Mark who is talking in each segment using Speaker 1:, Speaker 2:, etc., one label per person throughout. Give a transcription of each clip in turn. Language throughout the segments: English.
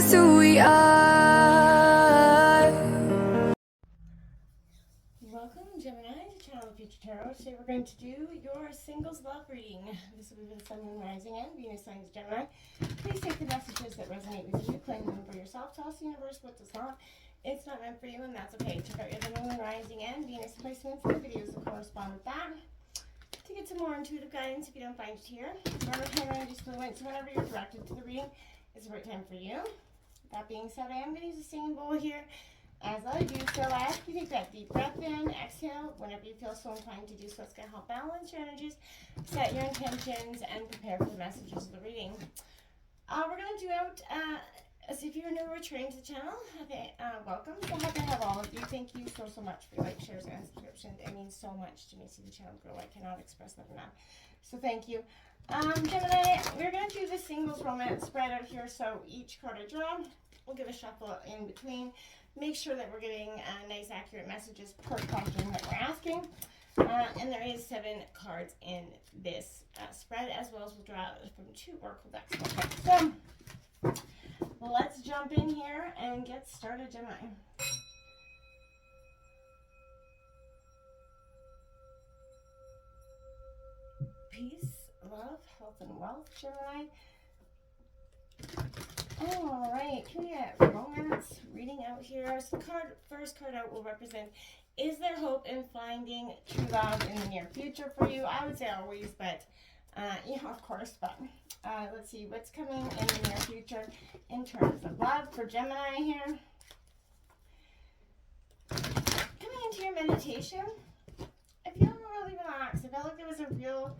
Speaker 1: just who we are.
Speaker 2: Welcome, Gemini, to Channel of Future Tarot. Today we're going to do your singles love reading. This will be the Sun, Moon, Rising, and Venus signs, Gemini. Please take the messages that resonate with you, claim them for yourself. Toss the universe what does not. It's not meant for you, and that's okay. Check out your Moon, Rising, and Venus placements in the videos that correspond with that. To get some more intuitive guidance if you don't find it here, energies fluent, so whenever you're directed to the reading, it's the right time for you. That being said, I am going to use a singing bowl here. As I do so, I ask you to take that deep breath in, exhale, whenever you feel so inclined to do so. It's going to help balance your energies, set your intentions, and prepare for the messages of the reading. We're going to do out, as if you're new or returning to the channel, welcome. So happy to have all of you. Thank you so much for your likes, shares, and subscriptions. It means so much to me to see the channel grow. I cannot express that enough. So thank you. Gemini, we're going to do the singles romance spread out here. So each card I draw, we'll give a shuffle in between. Make sure that we're getting nice, accurate messages per question that we're asking. And there is 7 cards in this spread, as well as we'll draw from 2 oracle decks. Okay, so let's jump in here and get started, Gemini. Peace, love, health, and wealth, Gemini. All right, can we get romance reading out here? So the first card out will represent, is there hope in finding true love in the near future for you? I would say always, but, of course, but let's see what's coming in the near future in terms of love for Gemini here. Coming into your meditation, I feel really relaxed. I felt like there was a real,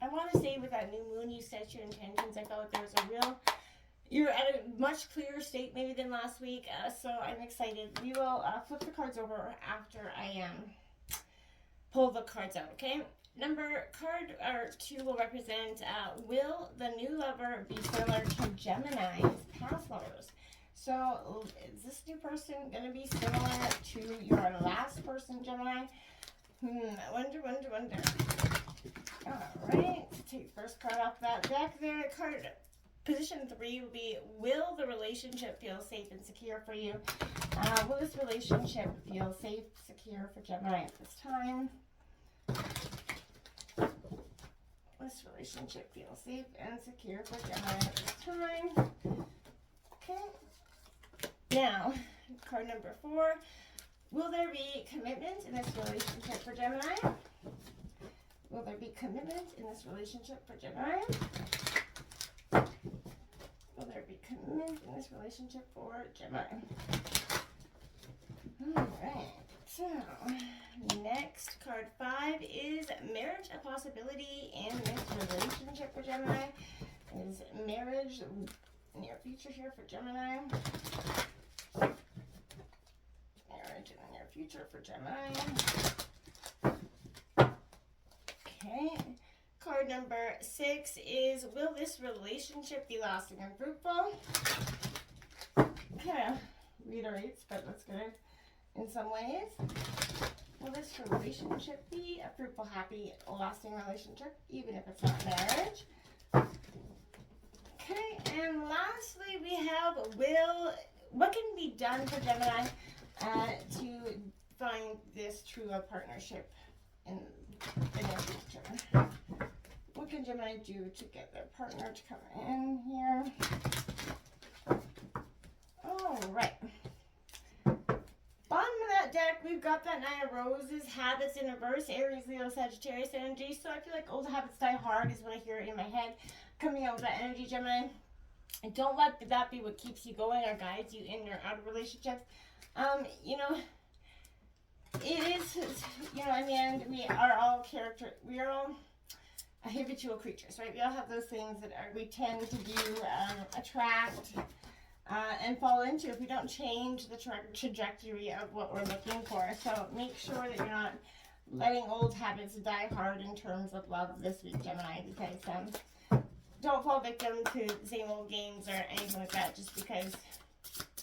Speaker 2: I want to say with that new moon, you set your intentions. I felt like there was a real, you're at a much clearer state maybe than last week. So I'm excited. We will flip the cards over after I pull the cards out, okay? Card 2 will represent, will the new lover be similar to Gemini's past lovers? So is this new person going to be similar to your last person, Gemini? I wonder. Alright, take the first card off that deck there. Card position 3 will be, will the relationship feel safe and secure for you? Will this relationship feel safe, secure for Gemini at this time? This relationship feel safe and secure for Gemini at this time? Okay. Now, card number 4. Will there be commitment in this relationship for Gemini? Will there be commitment in this relationship for Gemini? Will there be commitment in this relationship for Gemini? Alright, so next, card 5 is marriage a possibility in this relationship for Gemini? Is marriage near future here for Gemini? Marriage in the near future for Gemini. Okay, card number 6 is, will this relationship be lasting and fruitful? Kind of reiterates, but that's good in some ways. Will this relationship be a fruitful, happy, lasting relationship, even if it's not marriage? Okay, and lastly we have, what can be done for Gemini to find this true love partnership in their future? What can Gemini do to get their partner to come in here? All right. Bottom of that deck, we've got that Nine of Roses, habits in reverse, Aries, Leo, Sagittarius energy. So I feel like old habits die hard is what I hear in my head coming out of that energy, Gemini. And don't let that be what keeps you going or guides you in or out of relationships. It is, in the end, we are all habitual creatures, right? We all have those things that we tend to do, attract, and fall into if we don't change the trajectory of what we're looking for. So make sure that you're not letting old habits die hard in terms of love this week, Gemini, because don't fall victim to the same old games or anything like that just because,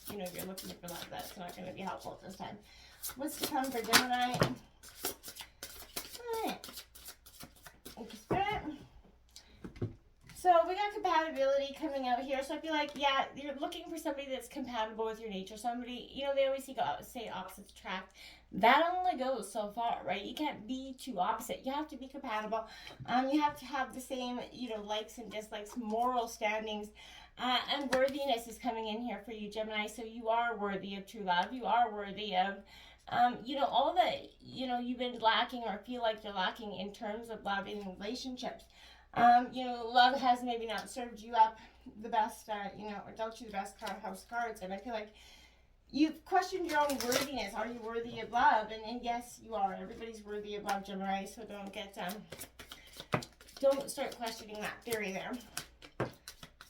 Speaker 2: you're looking for love. That's not going to be helpful at this time. What's to come for Gemini? All right. Thank you, Spirit. So we got compatibility coming out here. So I feel like, yeah, you're looking for somebody that's compatible with your nature. Somebody, you know, they always say opposites attract. That only goes so far, right? You can't be too opposite. You have to be compatible. You have to have the same, you know, likes and dislikes, moral standings. And worthiness is coming in here for you, Gemini. So you are worthy of true love. You are worthy of, you know, all that, you know, you've been lacking or feel like you're lacking in terms of love in relationships. You know, love has maybe not served you up the best, you know, or dealt you the best house cards. And I feel like you've questioned your own worthiness. Are you worthy of love? And yes, you are. Everybody's worthy of love, Gemini. So don't start questioning that theory there.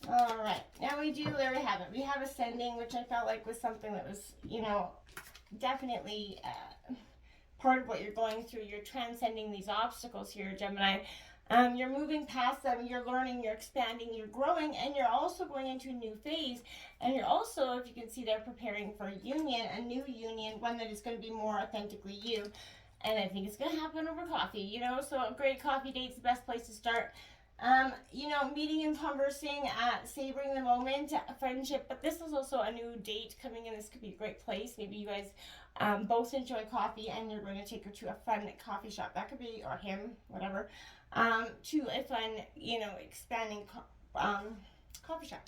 Speaker 2: All right. Now there we have it. We have ascending, which I felt like was something that was, you know, definitely part of what you're going through. You're transcending these obstacles here, Gemini. You're moving past them, you're learning, you're expanding, you're growing, and you're also going into a new phase. And you're also, if you can see, they're preparing for a union, a new union, one that is going to be more authentically you. And I think it's going to happen over coffee, you know, so a great coffee date's the best place to start. You know, meeting and conversing, savoring the moment, friendship, but this is also a new date coming in. This could be a great place. Maybe you guys both enjoy coffee and you're going to take her to a fun coffee shop. That could be, or him, whatever, to a fun, you know, expanding coffee shop.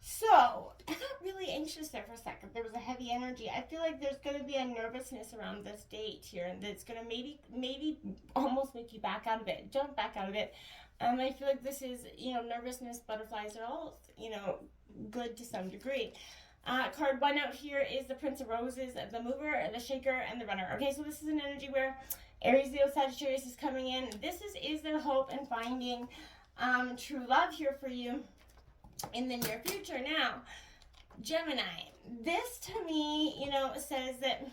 Speaker 2: So, I got really anxious there for a second. There was a heavy energy. I feel like there's going to be a nervousness around this date here, and that's going to maybe almost make you back out of it, jump back out of it. I feel like this is, you know, nervousness, butterflies are all, you know, good to some degree. Card 1 out here is the Prince of Roses, the mover, the shaker, and the runner. Okay, so this is an energy where Aries, Leo, Sagittarius is coming in. This is their hope in finding true love here for you in the near future. Now, Gemini, this to me, you know, says that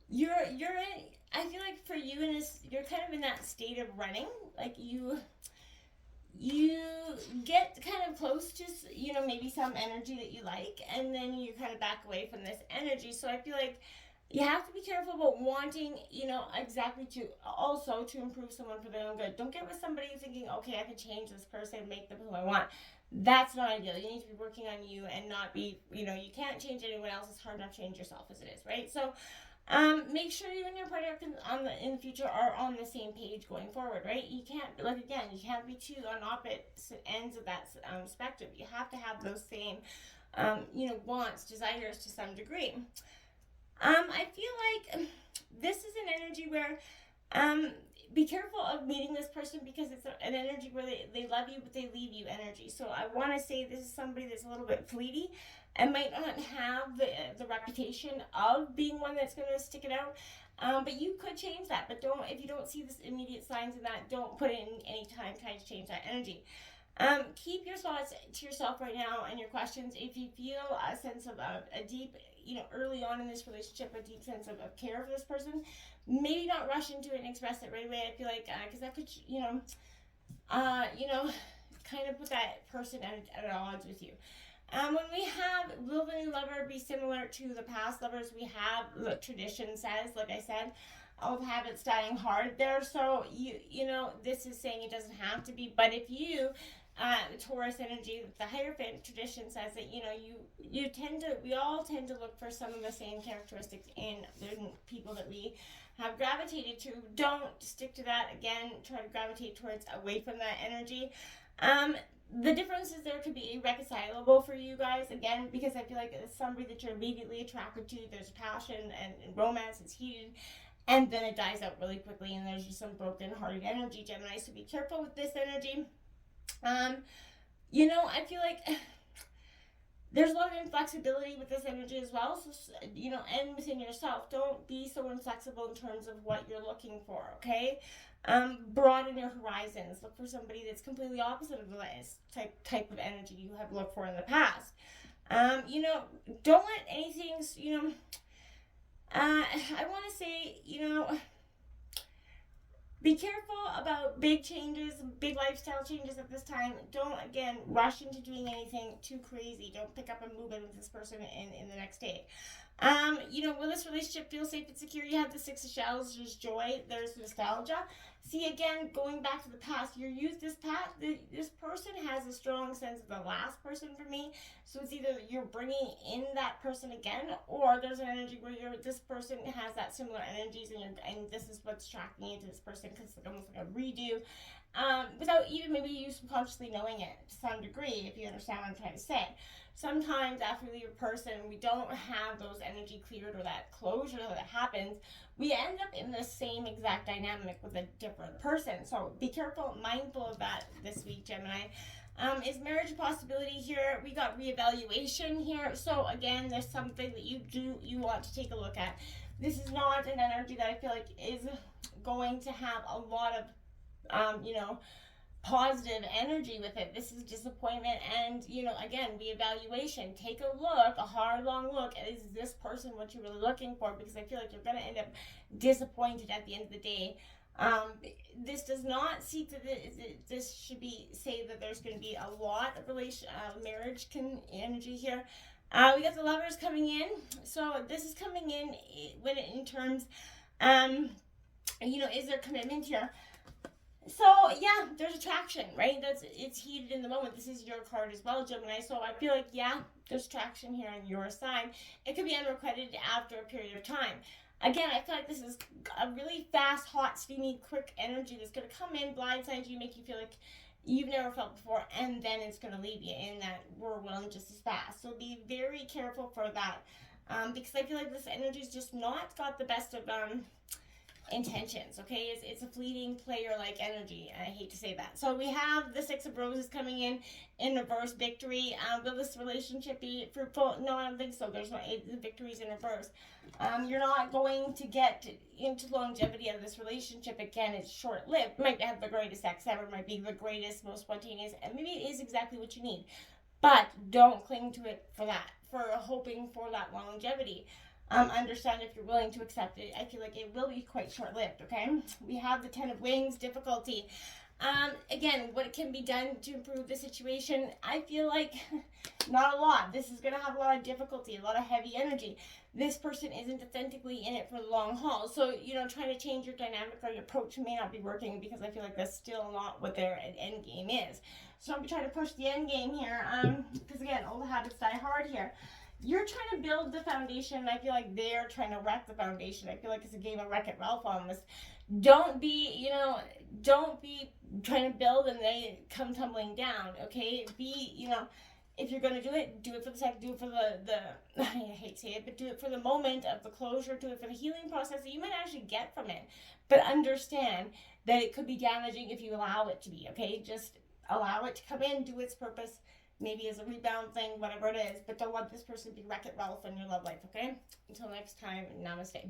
Speaker 2: you're in, I feel like for you you're kind of in that state of running, like you get kind of close to, you know, maybe some energy that you like, and then you kind of back away from this energy. So I feel like you have to be careful about wanting, you know, exactly to improve someone for their own good. Don't get with somebody thinking, okay, I can change this person, make them who I want. That's not ideal. You need to be working on you and not be, you know, you can't change anyone else. It's hard enough to change yourself as it is, right? So make sure you and your partner in the future are on the same page going forward, right? You can't, like, again, you can't be two on opposite ends of that spectrum. You have to have those same, you know, wants, desires to some degree. I feel like this is an energy where be careful of meeting this person, because it's an energy where they love you but they leave you energy. So I want to say this is somebody that's a little bit fleety and might not have the reputation of being one that's going to stick it out. But you could change that. But if you don't see this immediate signs of that, don't put in any time trying to change that energy. Keep your thoughts to yourself right now and your questions. If you feel a sense of a deep, you know, early on in this relationship, a deep sense of care for this person, maybe not rush into it and express it right away. I feel like, because that could, you know, kind of put that person at odds with you. When we have, will the new lover be similar to the past lovers? We have, the tradition says, like I said, old habits dying hard there. So, you know, this is saying it doesn't have to be, but if you, Taurus energy, the Hierophant tradition says that, you know, we all tend to look for some of the same characteristics in the people that we have gravitated to. Don't stick to that. Again, try to gravitate towards away from that energy. The differences there could be irreconcilable for you guys, again, because I feel like it's somebody that you're immediately attracted to. There's passion and romance, it's heated, and then it dies out really quickly, and there's just some broken-hearted energy, Gemini. So be careful with this energy. You know, I feel like there's a lot of inflexibility with this energy as well. So, you know, and within yourself, don't be so inflexible in terms of what you're looking for, okay? Broaden your horizons. Look for somebody that's completely opposite of this type of energy you have looked for in the past. You know, don't let anything, you know, I want to say, you know, be careful about big changes, big lifestyle changes at this time. Don't, again, rush into doing anything too crazy. Don't pick up and move in with this person in the next day. You know, will this relationship feel safe and secure? You have the Six of Shells. There's joy. There's nostalgia. See, again, going back to the past, this person has a strong sense of the last person for me. So it's either you're bringing in that person again, or there's an energy where this person has that similar energies, and this is what's tracking into this person, because it's almost like a redo, without even maybe you subconsciously knowing it to some degree, if you understand what I'm trying to say. Sometimes after we leave a person, we don't have those energy cleared or that closure that happens. We end up in the same exact dynamic with a different person. So be careful, mindful of that this week, Gemini. Is marriage a possibility here? We got reevaluation here. So again, there's something that you want to take a look at. This is not an energy that I feel like is going to have a lot of positive energy with it. This is disappointment, and again, reevaluation. Take a look, a hard, long look. Is this person what you're really looking for? Because I feel like you're going to end up disappointed at the end of the day. This does not seek that this should be say that there's going to be a lot of marriage energy here. We got the Lovers coming in, so this is coming in in terms, is there commitment here? So yeah, there's attraction, right? It's heated in the moment. This is your card as well, Gemini. So I feel like, yeah, there's traction here on your side. It could be unrequited after a period of time. Again, I feel like this is a really fast, hot, steamy, quick energy that's going to come in, blindside you, make you feel like you've never felt before, and then it's going to leave you in that whirlwind just as fast. So be very careful for that, because I feel like this energy's just not got the best of intentions. Okay, it's a fleeting player-like energy. I hate to say that. So we have the Six of Roses coming in reverse. Victory. Will this relationship be fruitful? No, I don't think so. There's no victories in reverse. You're not going to get into longevity out of this relationship. Again, it's short-lived. Might have the greatest sex ever, might be the greatest, most spontaneous, and maybe it is exactly what you need, but don't cling to it for hoping for that longevity. Understand if you're willing to accept it. I feel like it will be quite short-lived, okay? We have the Ten of Wings, difficulty. Again, what can be done to improve the situation? I feel like not a lot. This is going to have a lot of difficulty, a lot of heavy energy. This person isn't authentically in it for the long haul. So, trying to change your dynamic or your approach may not be working, because I feel like that's still not what their end game is. So I'm trying to push the end game here, because again, old habits die hard here. You're trying to build the foundation, and I feel like they're trying to wreck the foundation. I feel like it's a game of Wreck-It Ralph almost. Don't be trying to build and they come tumbling down, okay? If you're going to do it for the sake, do it for the I hate to say it, but do it for the moment of the closure, do it for the healing process that you might actually get from it. But understand that it could be damaging if you allow it to be, okay? Just allow it to come in, do its purpose, maybe as a rebound thing, whatever it is, but don't let this person be Wreck-It Ralph in your love life, okay? Until next time, namaste.